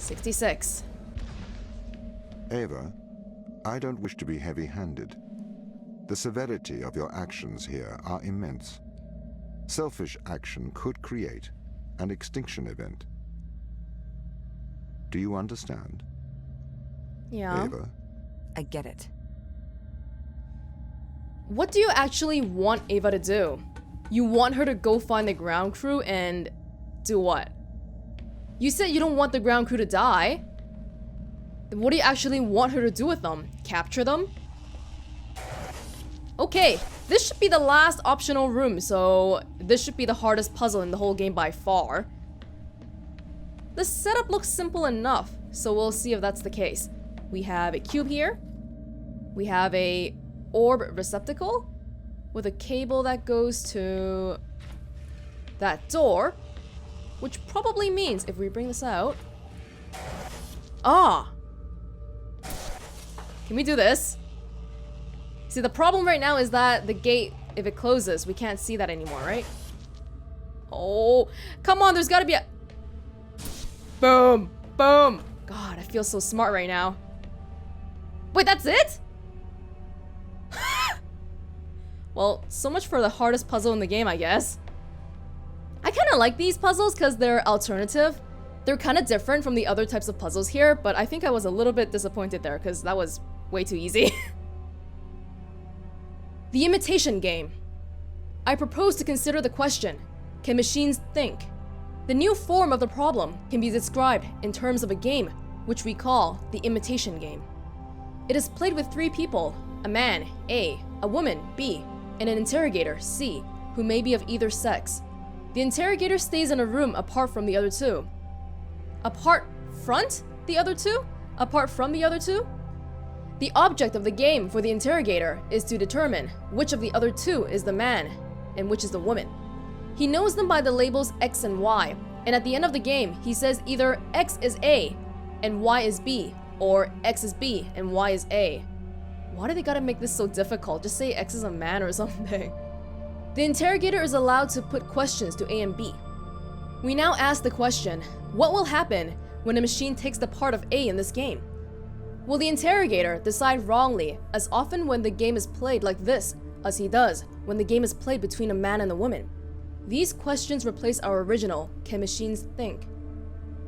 66. Ava, I don't wish to be heavy-handed. The severity of your actions here are immense. Selfish action could create an extinction event. Do you understand? Yeah. Ava? I get it. What do you actually want Ava to do? You want her to go find the ground crew and do what? You said you don't want the ground crew to die. Then what do you actually want her to do with them? Capture them? Okay, this should be the last optional room, so this should be the hardest puzzle in the whole game by far. The setup looks simple enough, so we'll see if that's the case. We have a cube here. We have a orb receptacle with a cable that goes to that door, which probably means if we bring this out... Ah! Can we do this? See, the problem right now is that the gate, if it closes, we can't see that anymore, right? Oh, come on, there's gotta be a... Boom! Boom! God, I feel so smart right now. Wait, that's it? Well, so much for the hardest puzzle in the game, I guess. I kind of like these puzzles because they're alternative. They're kind of different from the other types of puzzles here, but I think I was a little bit disappointed there because that was way too easy. The imitation game. I propose to consider the question, can machines think? The new form of the problem can be described in terms of a game, which we call the imitation game. It is played with 3 people, a man, A, a woman, B, and an interrogator, C, who may be of either sex. The interrogator stays in a room apart from the other 2. Apart front the other 2? Apart from the other 2? The object of the game for the interrogator is to determine which of the other 2 is the man and which is the woman. He knows them by the labels X and Y, and at the end of the game, he says either X is A and Y is B, or X is B and Y is A. Why do they gotta make this so difficult? Just say X is a man or something. The interrogator is allowed to put questions to A and B. We now ask the question, what will happen when a machine takes the part of A in this game? Will the interrogator decide wrongly as often when the game is played like this as he does when the game is played between a man and a woman? These questions replace our original, can machines think?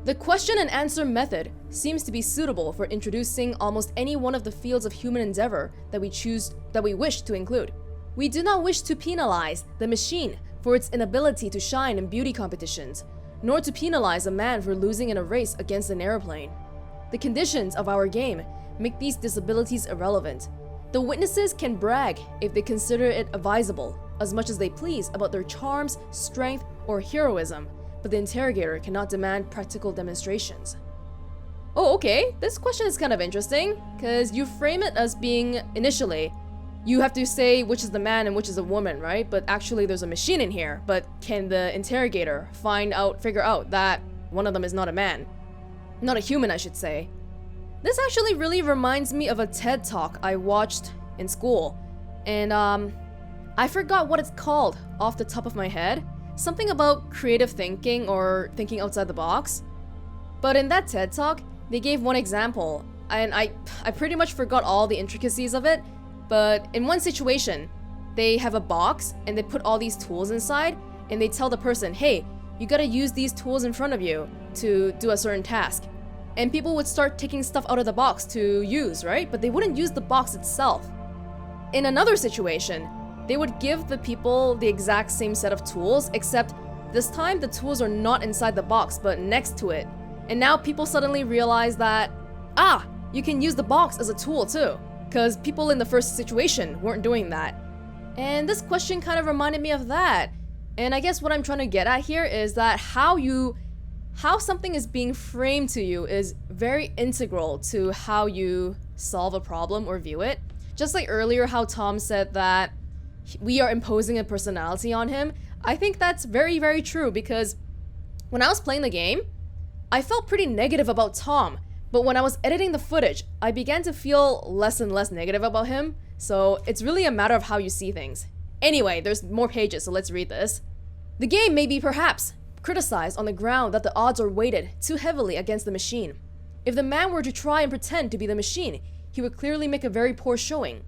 The question and answer method seems to be suitable for introducing almost any one of the fields of human endeavor that we wish to include. We do not wish to penalize the machine for its inability to shine in beauty competitions, nor to penalize a man for losing in a race against an airplane. The conditions of our game make these disabilities irrelevant. The witnesses can brag if they consider it advisable, as much as they please about their charms, strength, or heroism, but the interrogator cannot demand practical demonstrations. Oh, okay, this question is kind of interesting, because you frame it as being, initially, you have to say which is the man and which is the woman, right? But actually there's a machine in here, but can the interrogator figure out that one of them is not a man? Not a human, I should say. This actually really reminds me of a TED Talk I watched in school, and I forgot what it's called off the top of my head. Something about creative thinking or thinking outside the box. But in that TED Talk, they gave one example, and I pretty much forgot all the intricacies of it, but in one situation, they have a box and they put all these tools inside, and they tell the person, hey, you gotta use these tools in front of you to do a certain task. And people would start taking stuff out of the box to use, right? But they wouldn't use the box itself. In another situation, they would give the people the exact same set of tools, except this time the tools are not inside the box, but next to it. And now people suddenly realize that, you can use the box as a tool too, because people in the first situation weren't doing that. And this question kind of reminded me of that. And I guess what I'm trying to get at here is that how something is being framed to you is very integral to how you solve a problem or view it. Just like earlier how Tom said that we are imposing a personality on him, I think that's very, very true, because when I was playing the game, I felt pretty negative about Tom, but when I was editing the footage, I began to feel less and less negative about him, so it's really a matter of how you see things. Anyway, there's more pages, so let's read this. The game may be perhaps criticized on the ground that the odds are weighted too heavily against the machine. If the man were to try and pretend to be the machine, he would clearly make a very poor showing.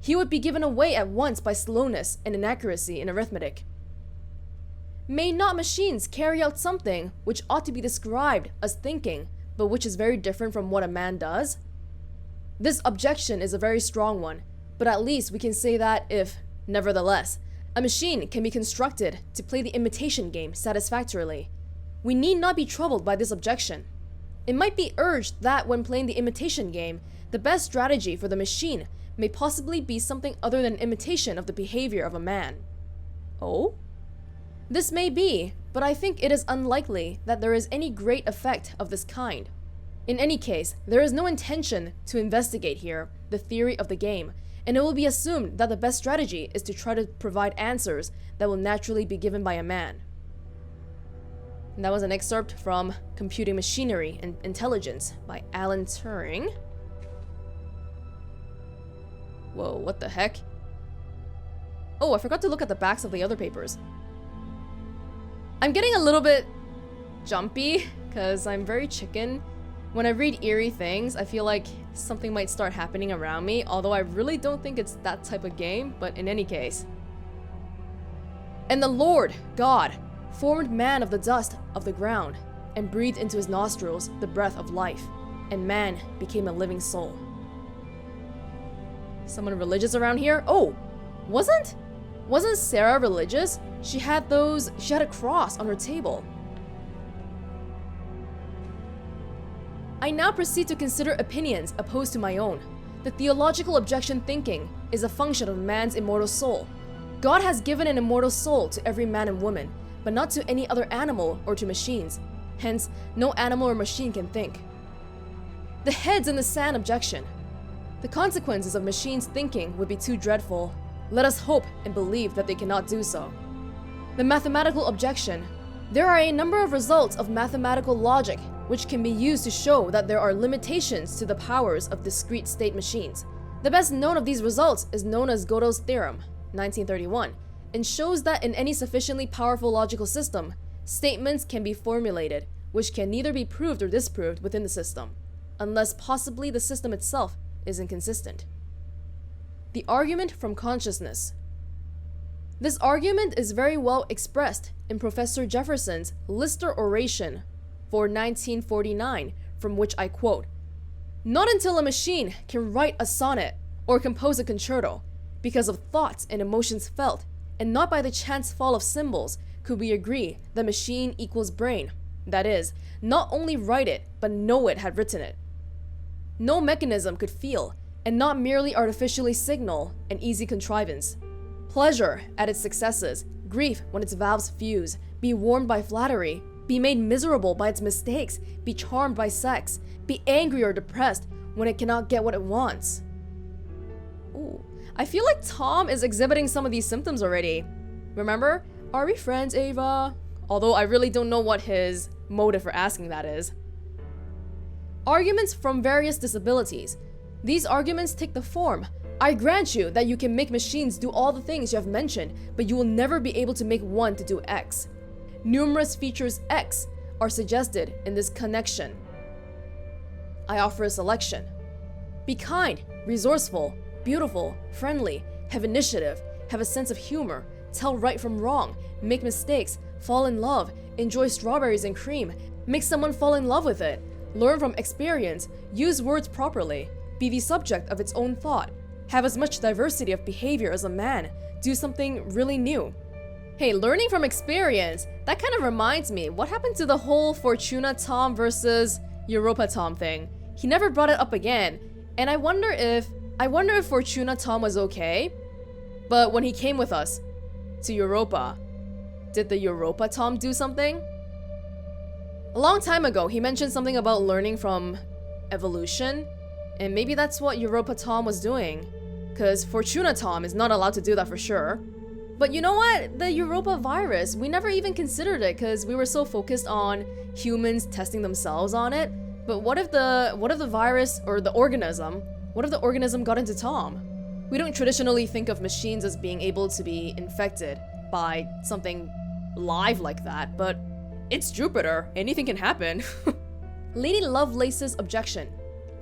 He would be given away at once by slowness and inaccuracy in arithmetic. May not machines carry out something which ought to be described as thinking, but which is very different from what a man does? This objection is a very strong one, but at least we can say that if, nevertheless, a machine can be constructed to play the imitation game satisfactorily, we need not be troubled by this objection. It might be urged that when playing the imitation game, the best strategy for the machine may possibly be something other than imitation of the behavior of a man. Oh? This may be, but I think it is unlikely that there is any great effect of this kind. In any case, there is no intention to investigate here the theory of the game, and it will be assumed that the best strategy is to try to provide answers that will naturally be given by a man. And that was an excerpt from Computing Machinery and Intelligence by Alan Turing. Whoa, what the heck? Oh, I forgot to look at the backs of the other papers. I'm getting a little bit jumpy, because I'm very chicken. When I read eerie things, I feel like something might start happening around me, although I really don't think it's that type of game, but in any case. And the Lord, God, formed man of the dust of the ground, and breathed into his nostrils the breath of life, and man became a living soul. Someone religious around here? Oh, wasn't Sarah religious? She had a cross on her table. I now proceed to consider opinions opposed to my own. The theological objection thinking is a function of man's immortal soul. God has given an immortal soul to every man and woman, but not to any other animal or to machines. Hence, no animal or machine can think. The heads in the sand objection. The consequences of machines thinking would be too dreadful. Let us hope and believe that they cannot do so. The mathematical objection. There are a number of results of mathematical logic which can be used to show that there are limitations to the powers of discrete state machines. The best known of these results is known as Gödel's theorem, 1931, and shows that in any sufficiently powerful logical system, statements can be formulated which can neither be proved or disproved within the system, unless possibly the system itself is inconsistent. The argument from consciousness. This argument is very well expressed in Professor Jefferson's Lister oration for 1949, from which I quote, "Not until a machine can write a sonnet or compose a concerto, because of thoughts and emotions felt, and not by the chance fall of symbols, could we agree that machine equals brain, that is, not only write it, but know it had written it. No mechanism could feel, and not merely artificially signal, an easy contrivance. Pleasure at its successes, grief when its valves fuse, be warmed by flattery, be made miserable by its mistakes, be charmed by sex, be angry or depressed when it cannot get what it wants." Ooh, I feel like Tom is exhibiting some of these symptoms already. Remember? Are we friends, Ava? Although I really don't know what his motive for asking that is. Arguments from various disabilities. These arguments take the form. I grant you that you can make machines do all the things you have mentioned, but you will never be able to make one to do X. Numerous features X are suggested in this connection. I offer a selection. Be kind, resourceful, beautiful, friendly, have initiative, have a sense of humor, tell right from wrong, make mistakes, fall in love, enjoy strawberries and cream, make someone fall in love with it, learn from experience, use words properly, be the subject of its own thought, have as much diversity of behavior as a man, do something really new. Hey, learning from experience, that kind of reminds me, what happened to the whole Fortuna Tom versus Europa Tom thing? He never brought it up again, and I wonder if Fortuna Tom was okay, but when he came with us to Europa, did the Europa Tom do something? A long time ago, he mentioned something about learning from evolution, and maybe that's what Europa Tom was doing, because Fortuna Tom is not allowed to do that for sure. But you know what? The Europa virus, we never even considered it because we were so focused on humans testing themselves on it. But what if the virus or the organism, what if the organism got into Tom? We don't traditionally think of machines as being able to be infected by something live like that, but it's Jupiter. Anything can happen. Lady Lovelace's objection.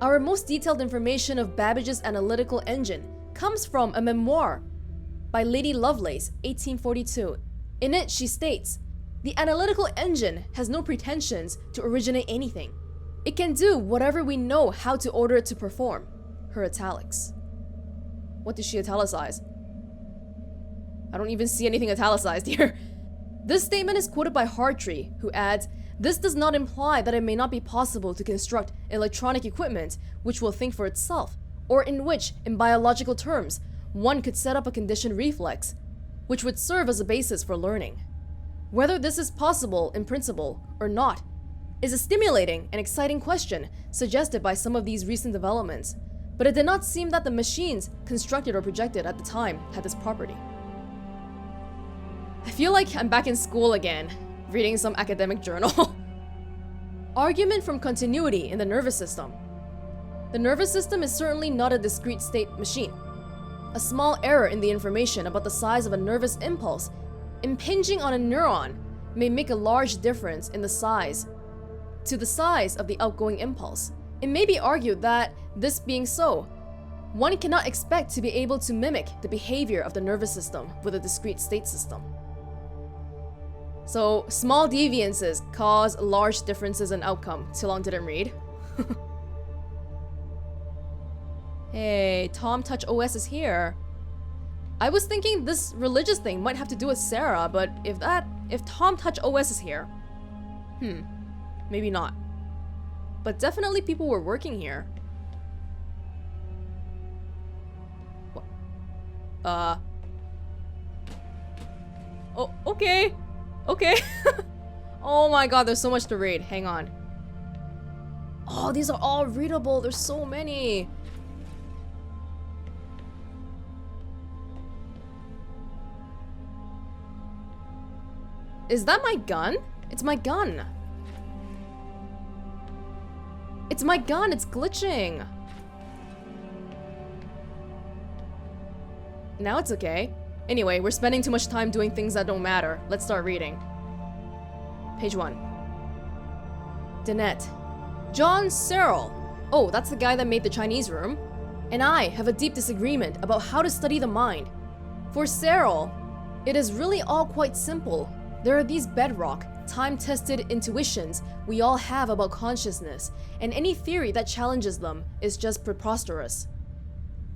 Our most detailed information of Babbage's analytical engine comes from a memoir by Lady Lovelace, 1842. In it, she states, "The analytical engine has no pretensions to originate anything. It can do whatever we know how to order it to perform." Her italics. What did she italicize? I don't even see anything italicized here. This statement is quoted by Hartree, who adds, "This does not imply that it may not be possible to construct electronic equipment which will think for itself, or in which, in biological terms, one could set up a conditioned reflex, which would serve as a basis for learning. Whether this is possible in principle or not is a stimulating and exciting question suggested by some of these recent developments, but it did not seem that the machines constructed or projected at the time had this property." I feel like I'm back in school again, reading some academic journal. Argument from continuity in the nervous system. The nervous system is certainly not a discrete state machine. A small error in the information about the size of a nervous impulse impinging on a neuron may make a large difference in the size of the outgoing impulse. It may be argued that, this being so, one cannot expect to be able to mimic the behavior of the nervous system with a discrete state system. So, small deviances cause large differences in outcome. Too long didn't read. Hey, Tom Touch OS is here. I was thinking this religious thing might have to do with Sarah, but if Tom Touch OS is here, maybe not. But definitely people were working here. What? Oh, okay. Okay. Oh my god, there's so much to read. Hang on. Oh, these are all readable. There's so many. Is that my gun? It's my gun. It's my gun. It's glitching. Now it's okay. Anyway, we're spending too much time doing things that don't matter. Let's start reading. Page 1. Danette. John Searle. Oh, that's the guy that made the Chinese room. And I have a deep disagreement about how to study the mind. For Searle, it is really all quite simple. There are these bedrock, time-tested intuitions we all have about consciousness, and any theory that challenges them is just preposterous.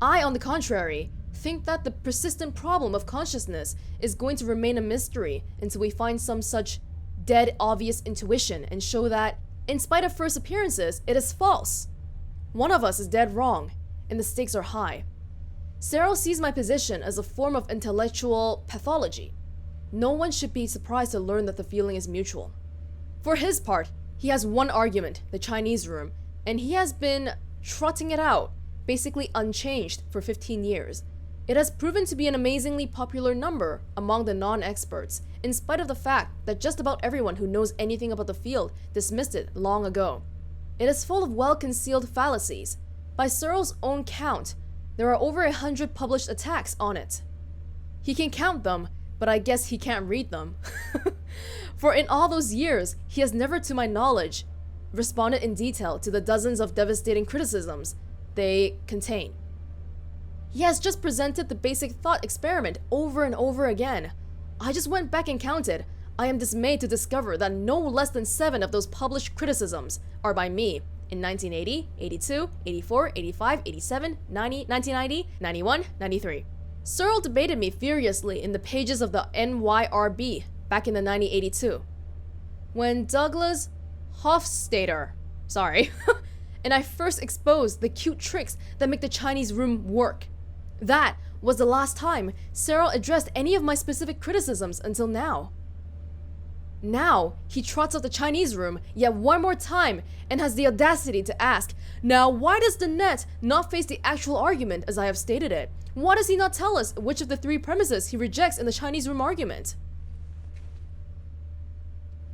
I, on the contrary, think that the persistent problem of consciousness is going to remain a mystery until we find some such dead obvious intuition and show that, in spite of first appearances, it is false. One of us is dead wrong, and the stakes are high. Searle sees my position as a form of intellectual pathology. No one should be surprised to learn that the feeling is mutual. For his part, he has one argument, the Chinese room, and he has been trotting it out, basically unchanged, for 15 years. It has proven to be an amazingly popular number among the non-experts, in spite of the fact that just about everyone who knows anything about the field dismissed it long ago. It is full of well-concealed fallacies. By Searle's own count, there are over 100 published attacks on it. He can count them, but I guess he can't read them. For in all those years, he has never, to my knowledge, responded in detail to the dozens of devastating criticisms they contain. He has just presented the basic thought experiment over and over again. I just went back and counted. I am dismayed to discover that no less than 7 of those published criticisms are by me in 1980, 82, 84, 85, 87, 90, 1990, 91, 93. Searle debated me furiously in the pages of the NYRB back in the 1982. When Douglas Hofstadter, and I first exposed the cute tricks that make the Chinese room work. That was the last time Searle addressed any of my specific criticisms until now. Now, he trots out the Chinese room yet one more time and has the audacity to ask, now why does Danette not face the actual argument as I have stated it? Why does he not tell us which of the 3 premises he rejects in the Chinese room argument?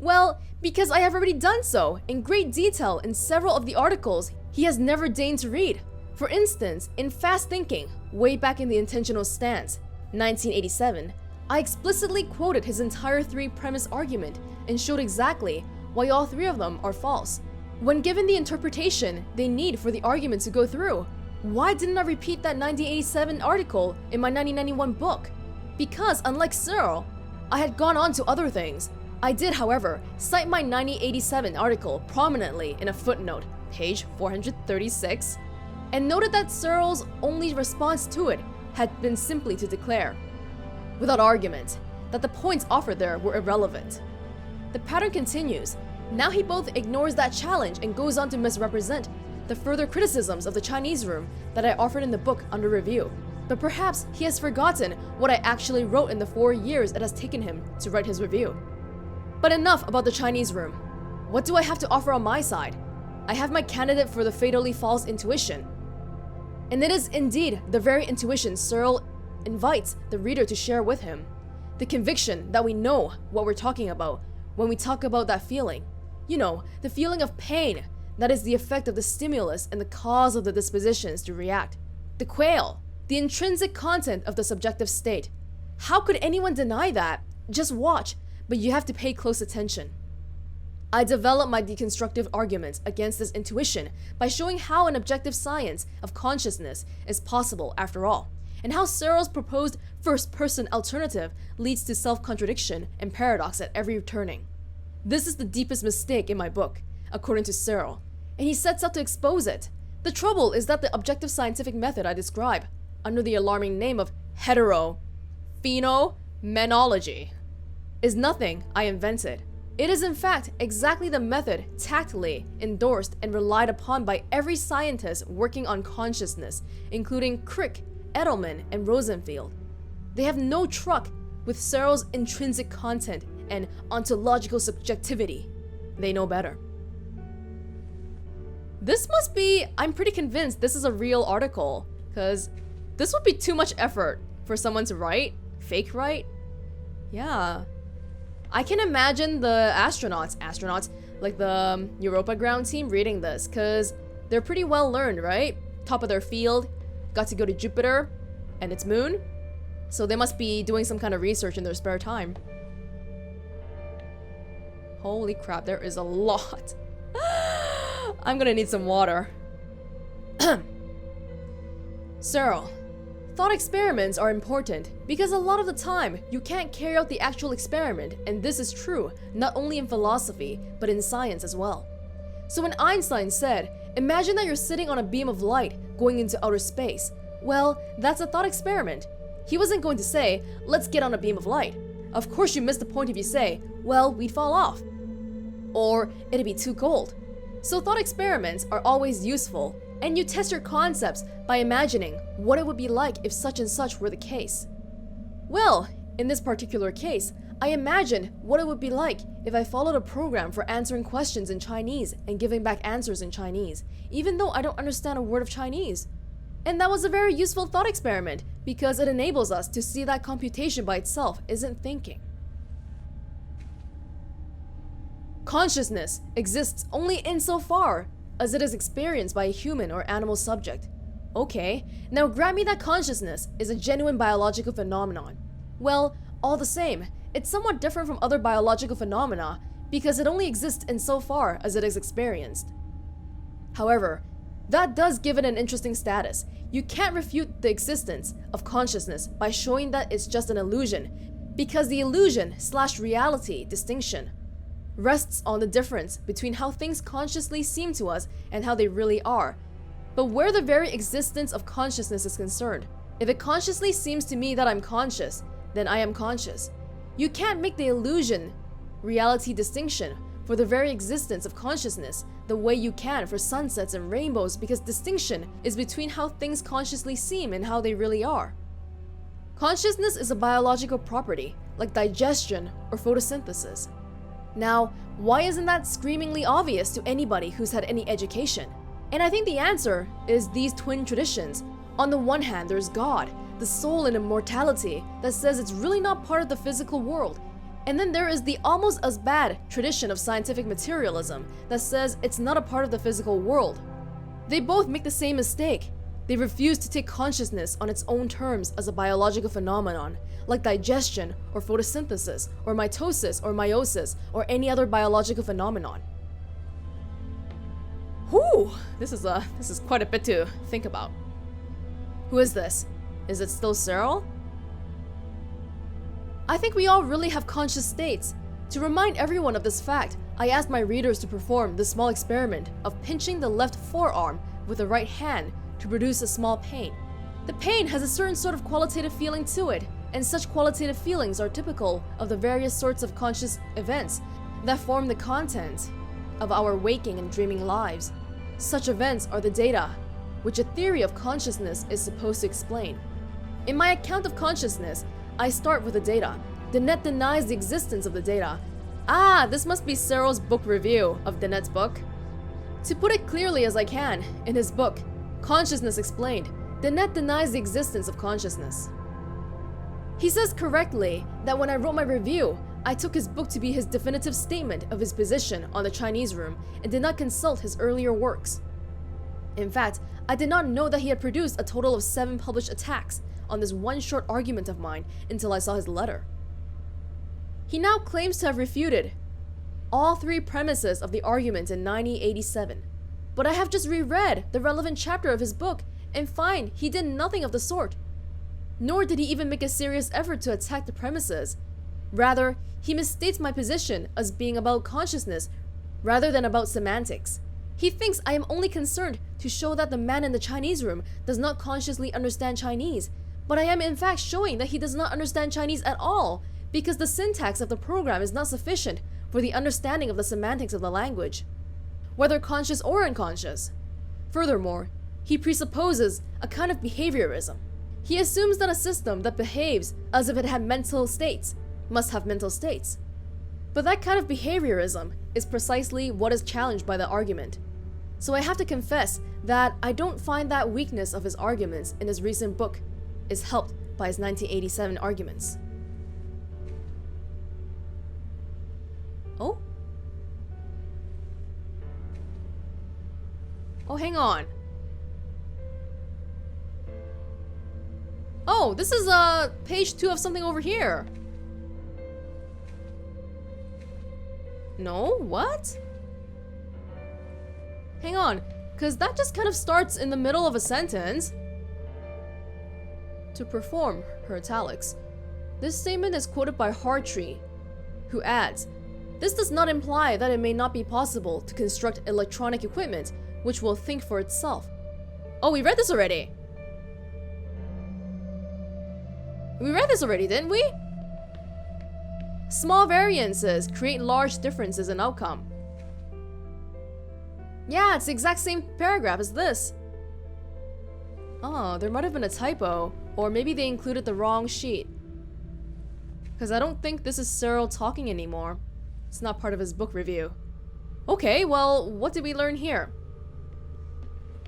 Well, because I have already done so in great detail in several of the articles he has never deigned to read. For instance, in Fast Thinking, way back in the Intentional Stance, 1987, I explicitly quoted his entire 3-premise argument and showed exactly why all 3 of them are false. When given the interpretation they need for the argument to go through, why didn't I repeat that 1987 article in my 1991 book? Because unlike Cyril, I had gone on to other things. I did, however, cite my 1987 article prominently in a footnote, page 436, and noted that Cyril's only response to it had been simply to declare, without argument, that the points offered there were irrelevant. The pattern continues. Now he both ignores that challenge and goes on to misrepresent the further criticisms of the Chinese room that I offered in the book under review. But perhaps he has forgotten what I actually wrote in the 4 years it has taken him to write his review. But enough about the Chinese room. What do I have to offer on my side? I have my candidate for the fatally false intuition. And it is indeed the very intuition Cyril invites the reader to share with him. The conviction that we know what we're talking about when we talk about that feeling. You know, the feeling of pain that is the effect of the stimulus and the cause of the dispositions to react. The quale, the intrinsic content of the subjective state. How could anyone deny that? Just watch, but you have to pay close attention. I develop my deconstructive arguments against this intuition by showing how an objective science of consciousness is possible after all, and how Cyril's proposed first-person alternative leads to self-contradiction and paradox at every turning. This is the deepest mistake in my book, according to Cyril, and he sets out to expose it. The trouble is that the objective scientific method I describe, under the alarming name of phenomenology, is nothing I invented. It is in fact exactly the method tactily endorsed and relied upon by every scientist working on consciousness, including Crick, Edelman, and Rosenfield. They have no truck with Cyril's intrinsic content and ontological subjectivity. They know better. This must be, I'm pretty convinced this is a real article, because this would be too much effort for someone to write, fake write. Yeah. I can imagine the astronauts, like the Europa ground team reading this, because they're pretty well learned, right? Top of their field, got to go to Jupiter and its moon, so they must be doing some kind of research in their spare time. Holy crap, there is a lot. I'm gonna need some water. Cyril, thought experiments are important because a lot of the time you can't carry out the actual experiment, and this is true not only in philosophy but in science as well. So when Einstein said, imagine that you're sitting on a beam of light going into outer space, well, that's a thought experiment. He wasn't going to say, let's get on a beam of light. Of course you miss the point if you say, well, we'd fall off. Or it'd be too cold. So thought experiments are always useful, and you test your concepts by imagining what it would be like if such and such were the case. Well, in this particular case, I imagined what it would be like if I followed a program for answering questions in Chinese and giving back answers in Chinese, even though I don't understand a word of Chinese. And that was a very useful thought experiment because it enables us to see that computation by itself isn't thinking. Consciousness exists only insofar as it is experienced by a human or animal subject. Okay, now grant me that consciousness is a genuine biological phenomenon. Well, all the same, it's somewhat different from other biological phenomena because it only exists insofar as it is experienced. However, that does give it an interesting status. You can't refute the existence of consciousness by showing that it's just an illusion, because the illusion/reality distinction rests on the difference between how things consciously seem to us and how they really are. But where the very existence of consciousness is concerned, if it consciously seems to me that I'm conscious, then I am conscious. You can't make the illusion-reality distinction for the very existence of consciousness the way you can for sunsets and rainbows, because distinction is between how things consciously seem and how they really are. Consciousness is a biological property, like digestion or photosynthesis. Now, why isn't that screamingly obvious to anybody who's had any education? And I think the answer is these twin traditions. On the one hand, there's God, the soul and immortality, that says it's really not part of the physical world. And then there is the almost as bad tradition of scientific materialism that says it's not a part of the physical world. They both make the same mistake. They refuse to take consciousness on its own terms as a biological phenomenon, like digestion or photosynthesis or mitosis or meiosis or any other biological phenomenon. Whew, this is quite a bit to think about. Who is this? Is it still Cyril? I think we all really have conscious states. To remind everyone of this fact, I asked my readers to perform the small experiment of pinching the left forearm with the right hand to produce a small pain. The pain has a certain sort of qualitative feeling to it, and such qualitative feelings are typical of the various sorts of conscious events that form the content of our waking and dreaming lives. Such events are the data, which a theory of consciousness is supposed to explain. In my account of consciousness, I start with the data. The net denies the existence of the data. Ah, this must be Cyril's book review of the net's book. To put it clearly as I can, in his book, Consciousness Explained, the net denies the existence of consciousness. He says correctly that when I wrote my review, I took his book to be his definitive statement of his position on the Chinese room and did not consult his earlier works. In fact, I did not know that he had produced a total of 7 published attacks on this one short argument of mine until I saw his letter. He now claims to have refuted all 3 premises of the argument in 1987, but I have just reread the relevant chapter of his book and find he did nothing of the sort. Nor did he even make a serious effort to attack the premises. Rather, he misstates my position as being about consciousness rather than about semantics. He thinks I am only concerned to show that the man in the Chinese room does not consciously understand Chinese, but I am in fact showing that he does not understand Chinese at all, because the syntax of the program is not sufficient for the understanding of the semantics of the language, whether conscious or unconscious. Furthermore, he presupposes a kind of behaviorism. He assumes that a system that behaves as if it had mental states must have mental states. But that kind of behaviorism is precisely what is challenged by the argument. So I have to confess that I don't find that weakness of his arguments in his recent book is helped by his 1987 arguments. Oh? Oh, hang on. Oh, this is page 2 of something over here. No? What? Hang on, because that just kind of starts in the middle of a sentence. To perform, her italics. This statement is quoted by Hartree, who adds, "This does not imply that it may not be possible to construct electronic equipment which will think for itself." Oh, we read this already. We read this already, didn't we? Small variances create large differences in outcome. Yeah, it's the exact same paragraph as this. Oh, there might have been a typo, or maybe they included the wrong sheet. Because I don't think this is Cyril talking anymore. It's not part of his book review. Okay, well, what did we learn here?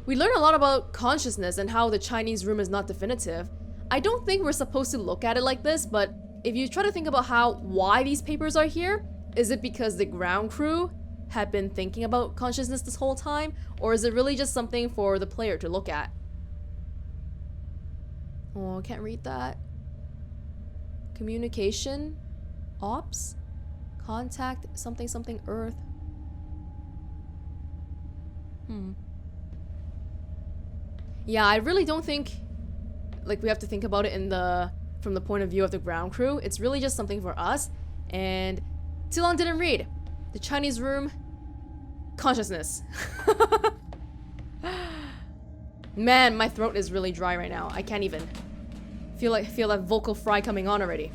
We learned a lot about consciousness and how the Chinese room is not definitive. I don't think we're supposed to look at it like this, but if you try to think about why these papers are here, is it because the ground crew had been thinking about consciousness this whole time, or is it really just something for the player to look at? Oh, I can't read that. Communication, ops, contact, something something earth. Yeah, I really don't think we have to think about it from the point of view of the ground crew. It's really just something for us. And too long didn't read. The Chinese room, consciousness. Man, my throat is really dry right now. I can't even feel that vocal fry coming on already.